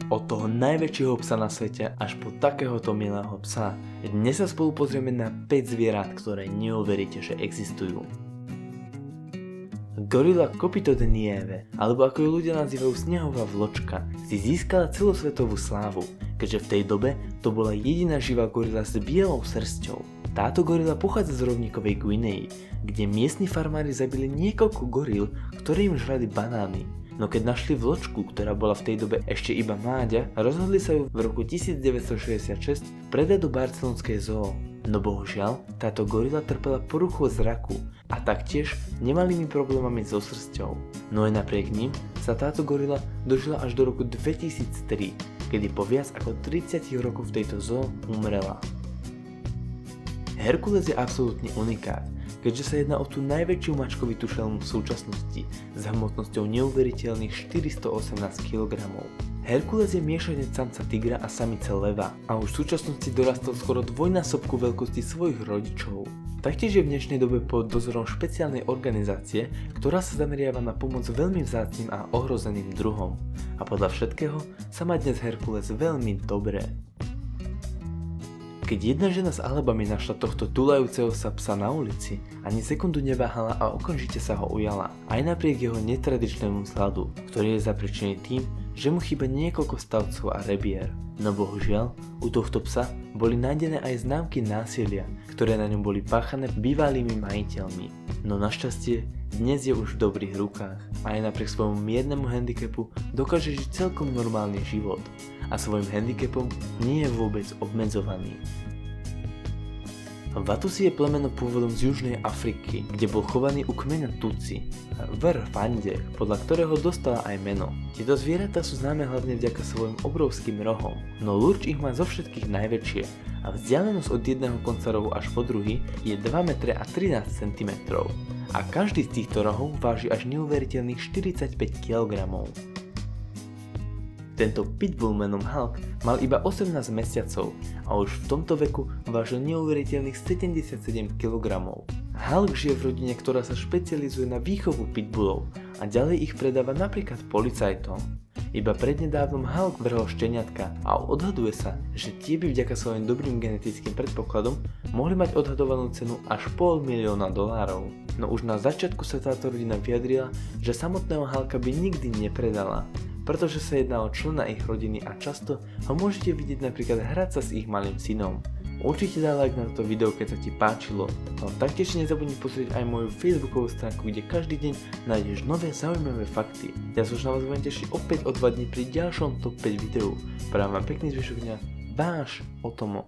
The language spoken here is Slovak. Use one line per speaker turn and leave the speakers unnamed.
od toho najväčšieho psa na svete až po takéhoto milého psa. Dnes sa spolu pozrieme na 5 zvierat, ktoré neuveríte, že existujú. Gorila Kopyto de Nieve, alebo ako ju ľudia nazývajú snehová vločka, si získala celosvetovú slávu, keďže v tej dobe to bola jediná živá gorila s bielou srsťou. Táto gorila pochádza z rovníkovej Guinei, kde miestni farmári zabili niekoľko goril, ktoré im žrali banány. No keď našli vločku, ktorá bola v tej dobe ešte iba mláďa, rozhodli sa ju v roku 1966 predať do barcelonskej zoo. No bohužiaľ, táto gorila trpela poruchou zraku a taktiež nemalými problémami so srsťou. No aj napriek ním sa táto gorila dožila až do roku 2003, kedy po viac ako 30 rokoch v tejto zoo umrela. Herkules je absolútny unikát, keďže sa jedná o tú najväčšiu mačkovitú šelmu v súčasnosti s hmotnosťou neuveriteľných 418 kg. Herkules je miešanec samca tigra a samice leva a už v súčasnosti dorastol skoro dvojnásobku veľkosti svojich rodičov. Taktiež je v dnešnej dobe pod dozorom špeciálnej organizácie, ktorá sa zameriava na pomoc veľmi vzácnym a ohrozeným druhom. A podľa všetkého sa má dnes Herkules veľmi dobré. Keď jedna žena z Alabamy našla tohto tulajúceho sa psa na ulici, ani sekundu neváhala a okamžite sa ho ujala, aj napriek jeho netradičnému vzhľadu, ktorý je zapričený tým, že mu chýba niekoľko stavcov a rebier. No bohužiaľ, u tohto psa boli nájdené aj známky násilia, ktoré na ňom boli páchané bývalými majiteľmi. No našťastie, dnes je už v dobrých rukách a aj napriek svojmu miernemu handicapu dokáže žiť celkom normálny život a svojim handicapom nie je vôbec obmedzovaný. Watusi je plemeno pôvodom z Južnej Afriky, kde bol chovaný u kmeňa Tutsi v Rwande, podľa ktorého dostala aj meno. Tieto zvieratá sú známe hlavne vďaka svojim obrovským rohom, no lurč ich má zo všetkých najväčšie a vzdialenosť od jedného konca rohu až po druhý je 2 m a 13 cm. A každý z týchto rohov váži až neuveriteľných 45 kg. Tento pitbull menom Hulk mal iba 18 mesiacov a už v tomto veku vážil neuveriteľných 77 kg. Hulk žije v rodine, ktorá sa špecializuje na výchovu pitbullov a ďalej ich predáva napríklad policajtom. Iba prednedávnom Hulk vrhol šteniatka a odhaduje sa, že tie by vďaka svojim dobrým genetickým predpokladom mohli mať odhadovanú cenu až $500 000. No už na začiatku sa táto rodina vyjadrila, že samotného Hulka by nikdy nepredala, pretože sa jedná o člena ich rodiny a často ho môžete vidieť napríklad hrať sa s ich malým synom. Určite daj like na toto video, keď sa ti páčilo. No taktiež nezabudni pozrieť aj moju facebookovú stránku, kde každý deň nájdeš nové zaujímavé fakty. Ja sa už na vás budem tešiť opäť o 2 dní pri ďalšom top 5 videu. Prajem vám pekný zvyšok dňa, váš Otomo.